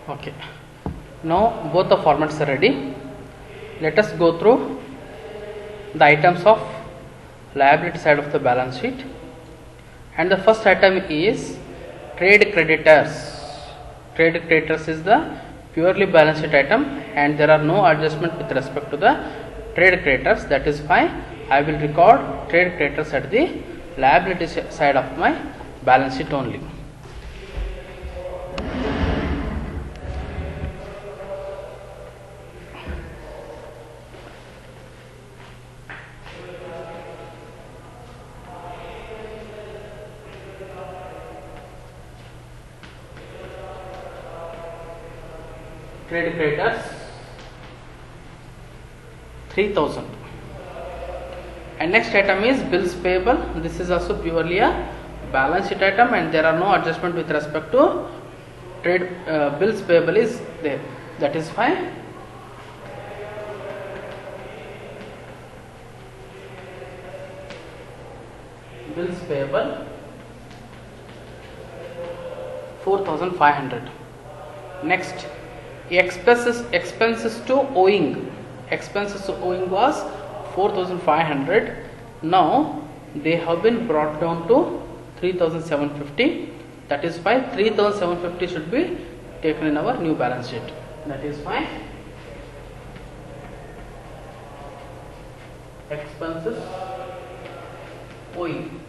Okay, now both the formats are ready. Let us go through the items of liability side of the balance sheet, and the first item is trade creditors. Trade creditors is the purely balance sheet item, and there are no adjustment with respect to the trade creditors. That is why I will record trade creditors at the liability side of my balance sheet only. Trade creditors 3000, and next item is bills payable. This is also purely a balance sheet item, and there are no adjustment with respect to trade bills payable is there. That is fine. Bills payable 4500. Next, expenses to owing. Expenses to owing was 4500. Now they have been brought down to 3750. That is why 3750 should be taken in our new balance sheet. That is fine. Expenses owing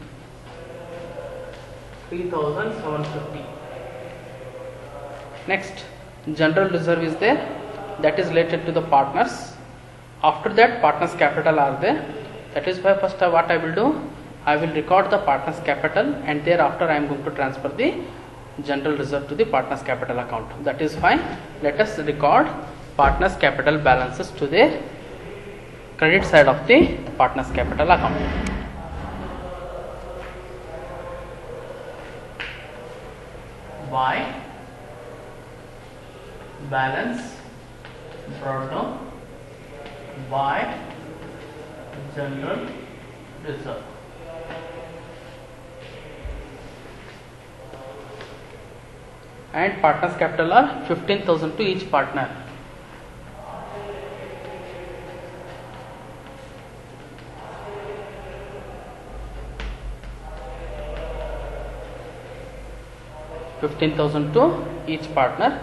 3750. Next, general reserve is there, that is related to the partners. After that, partners capital are there. That is why first what I will do, I will record the partners capital, and thereafter I am going to transfer the general reserve to the partners capital account. That is fine. Let us record partners capital balances to the credit side of the partners capital account. By balance brought down by general reserve. And partners capital are 15,000 to each partner. $15,000 to each partner,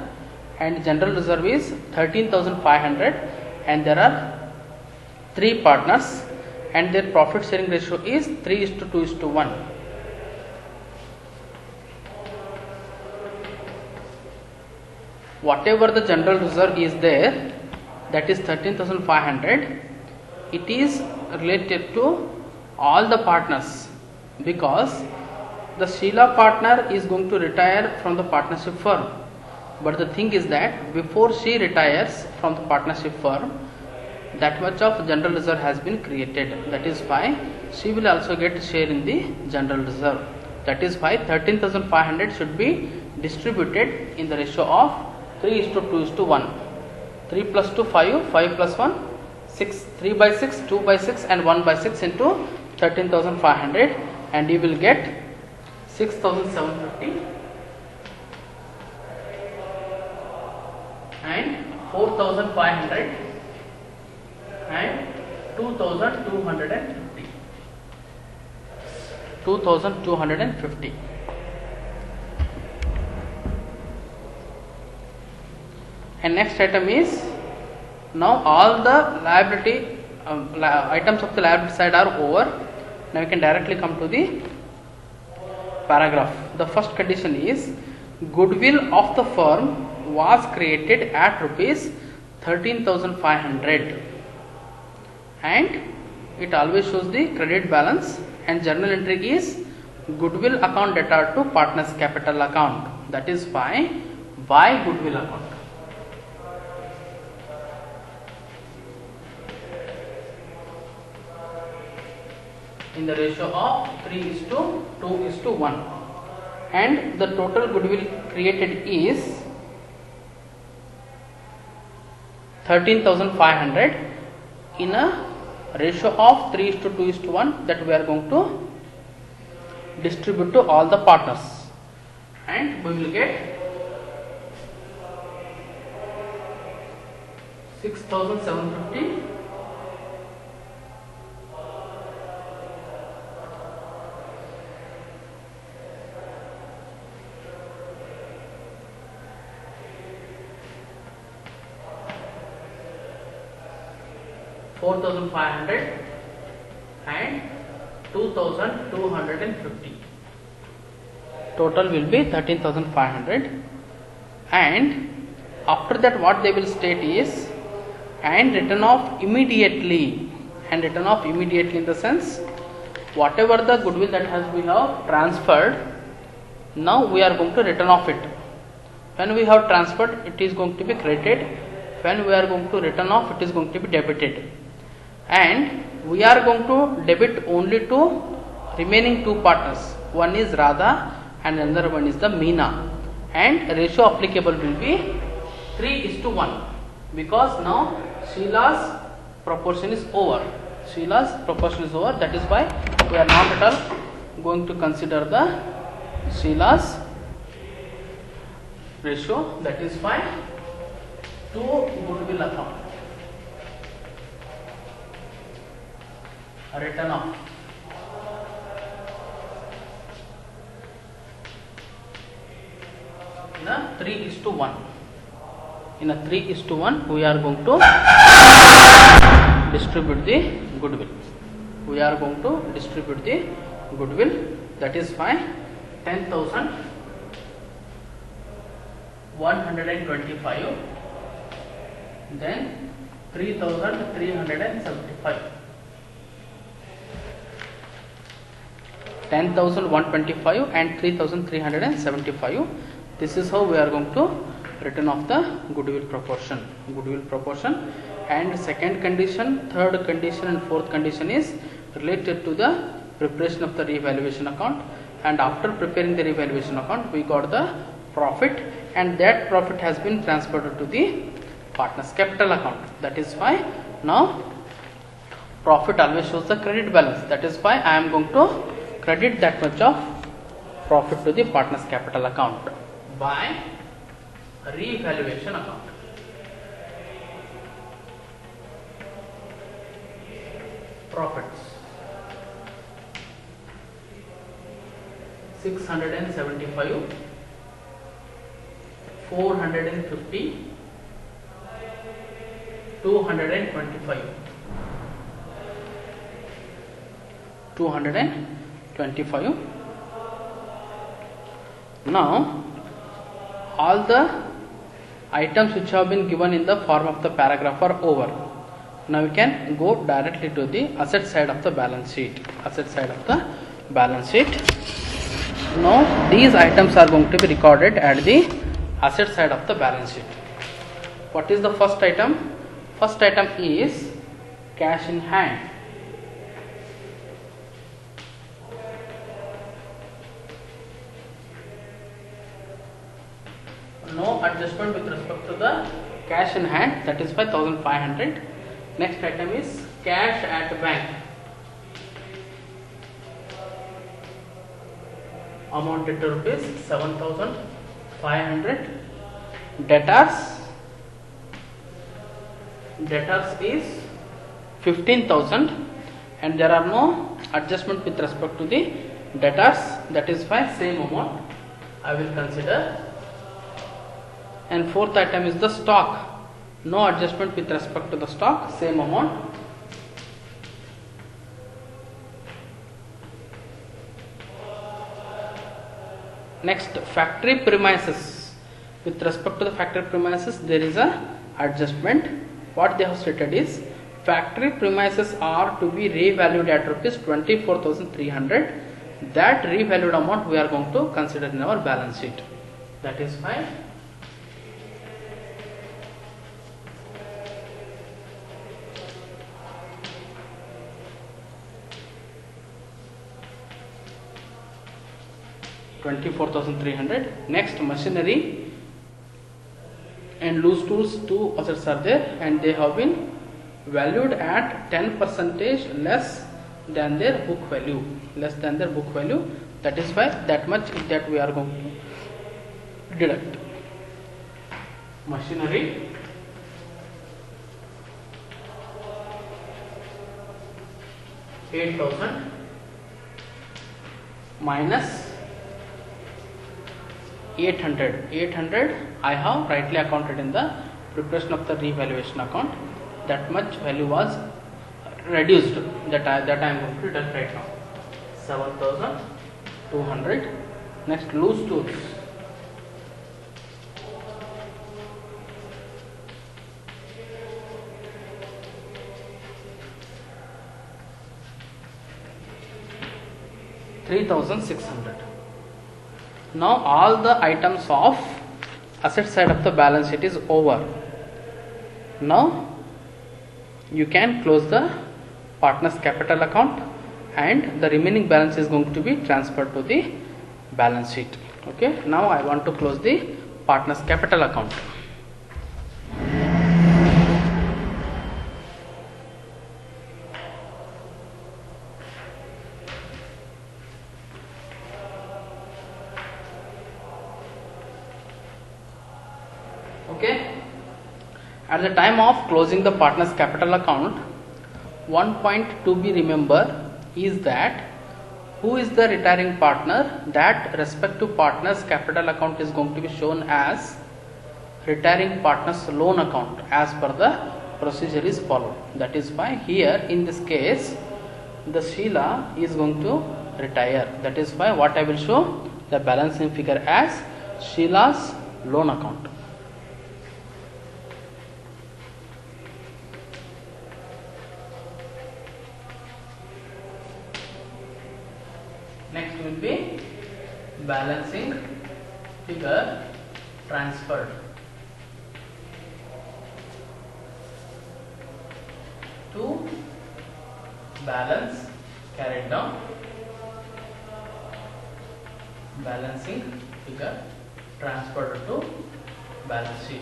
and general reserve is 13,500, and there are 3 partners, and their profit sharing ratio is 3:2:1. Whatever the general reserve is there, that is 13,500, it is related to all the partners, because the Sheila partner is going to retire from the partnership firm. But the thing is that before she retires from the partnership firm, that much of general reserve has been created. That is why she will also get share in the general reserve. That is why 13,500 should be distributed in the ratio of 3:2:1. 3 plus 2 5, 5 plus 1 6, 3/6, 2/6 and 1/6 into 13,500, and you will get 6,750 and 4,500 and 2,250. 2,250. And next item is, now all the liability items of the liability side are over. Now we can directly come to the paragraph. The first condition is, goodwill of the firm was created at rupees 13,500, and it always shows the credit balance, and journal entry is goodwill account debtor to partners capital account. That is why goodwill account. In the ratio of 3:2:1, and the total goodwill created is 13,500 in a ratio of 3:2:1 that we are going to distribute to all the partners, and we will get 6,750. 4,500 and 2,250. Total will be 13,500. And after that what they will state is, and written off immediately. And written off immediately in the sense, whatever the goodwill that has been transferred, now we are going to return off it. When we have transferred, it is going to be credited. When we are going to return off, it is going to be debited. And we are going to debit only to remaining two partners. One is Radha and another one is the Meena. And ratio applicable will be 3:1, because now Sheila's proportion is over. Sheila's proportion is over. That is why we are not at all going to consider the Sheila's ratio. That is why to goodwill account. Written off. In a 3:1. In a 3:1, we are going to distribute the goodwill. We are going to distribute the goodwill. That is why 10,125, then 3,375. 10,125 and 3,375. This is how we are going to return off the goodwill proportion. Goodwill proportion. And second condition, third condition and fourth condition is related to the preparation of the revaluation account. And after preparing the revaluation account, we got the profit, and that profit has been transferred to the partner's capital account. That is why now profit always shows the credit balance. That is why I am going to credit that much of profit to the partner's capital account by revaluation account. Profits 675, 450, 225. 225. Now all the items which have been given in the form of the paragraph are over. Now we can go directly to the asset side of the balance sheet. Asset side of the balance sheet. Now these items are going to be recorded at the asset side of the balance sheet. What is the first item? First item is cash in hand. No adjustment with respect to the cash in hand, that is 5,500. Next item is cash at bank, amounted to rupees 7,500. Debtors is 15,000, and there are no adjustment with respect to the debtors. That is why same amount I will consider. And fourth item is the stock. No adjustment with respect to the stock, same amount. Next, factory premises. With respect to the factory premises, there is a adjustment. What they have stated is, factory premises are to be revalued at rupees 24,300. That revalued amount we are going to consider in our balance sheet. That is why $24,300. Next, machinery and loose tools, two assets are there, and they have been valued at 10% less than their book value. Less than their book value. That is why that much is that we are going to deduct. Machinery 8,000 minus 800. 800 I have rightly accounted in the preparation of the revaluation account. That much value was reduced, that I am going to deduct right now. 7,200. Next, loose tools. $3,600. Now all the items of asset side of the balance sheet is over. Now you can close the partner's capital account, and the remaining balance is going to be transferred to the balance sheet. Okay, now I want to close the partner's capital account. Okay, at the time of closing the partner's capital account, one point to be remembered is that who is the retiring partner, that respective partner's capital account is going to be shown as retiring partner's loan account as per the procedure is followed. That is why here in this case the Sheila is going to retire. That is why what I will show the balancing figure as Sheila's loan account. Next will be balancing figure transferred to balance carried down. Balancing figure transferred to balance sheet.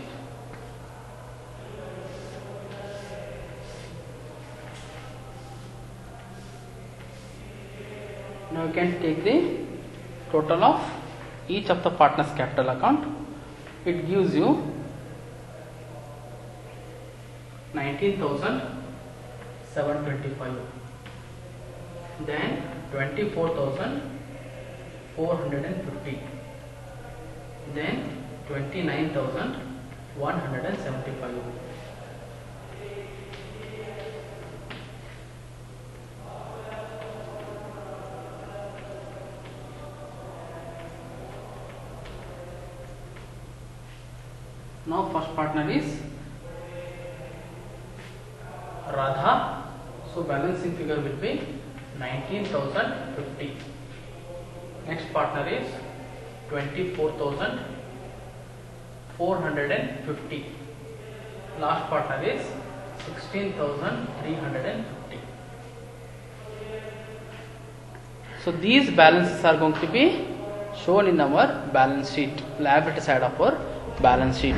Now you can take the total of each of the partner's capital account. It gives you 19,725, then 24,450, then 29,175. Now first partner is Radha, so balancing figure will be 19,050. Next partner is 24,450. Last partner is 16,350. So these balances are going to be shown in our balance sheet, liability side of our balance sheet.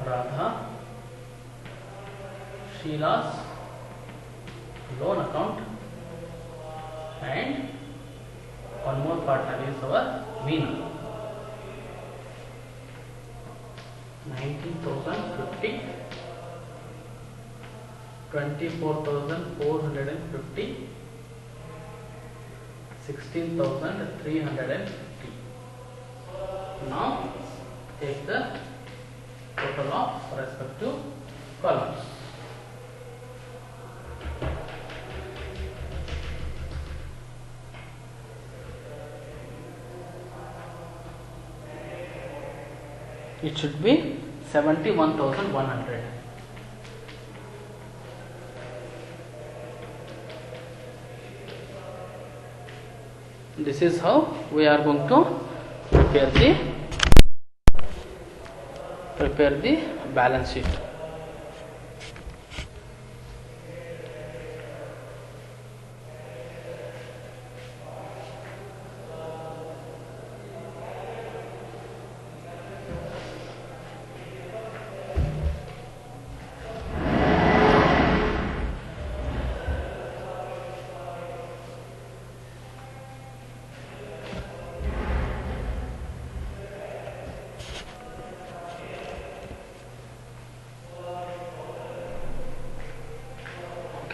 Radha, Sheila's loan account, and one more partner is our Veena. 19,050, 24,450, 16,350. Now take the total of respective columns. It should be 71,100. This is how we are going to prepare the balance sheet.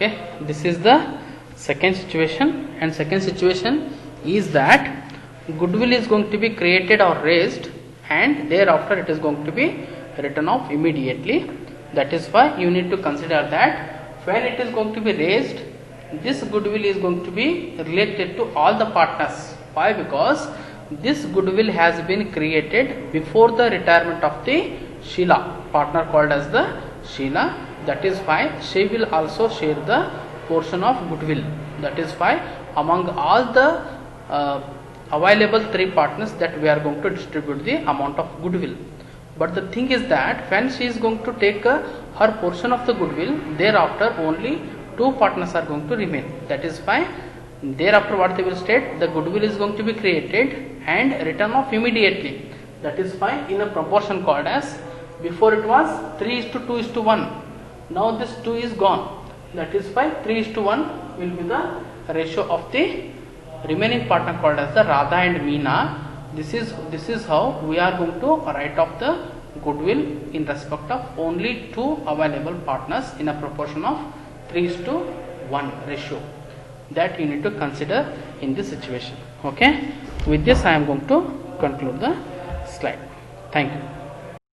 Okay, this is the second situation, and second situation is that goodwill is going to be created or raised, and thereafter it is going to be written off immediately. That is why you need to consider that when it is going to be raised, this goodwill is going to be related to all the partners. Why? Because this goodwill has been created before the retirement of the Sheila, partner called as the Sheila. That is why she will also share the portion of goodwill. That is why among all the available three partners that we are going to distribute the amount of goodwill. But the thing is that when she is going to take her portion of the goodwill, thereafter only two partners are going to remain. That is why thereafter what they will state, the goodwill is going to be created and written off immediately. That is why in a proportion called as, before it was 3:2:1. Now this 2 is gone. That is why 3:1 will be the ratio of the remaining partner called as the Radha and Meena. This is how we are going to write off the goodwill in respect of only two available partners in a proportion of 3:1 ratio. That you need to consider in this situation. Okay. With this I am going to conclude the slide. Thank you.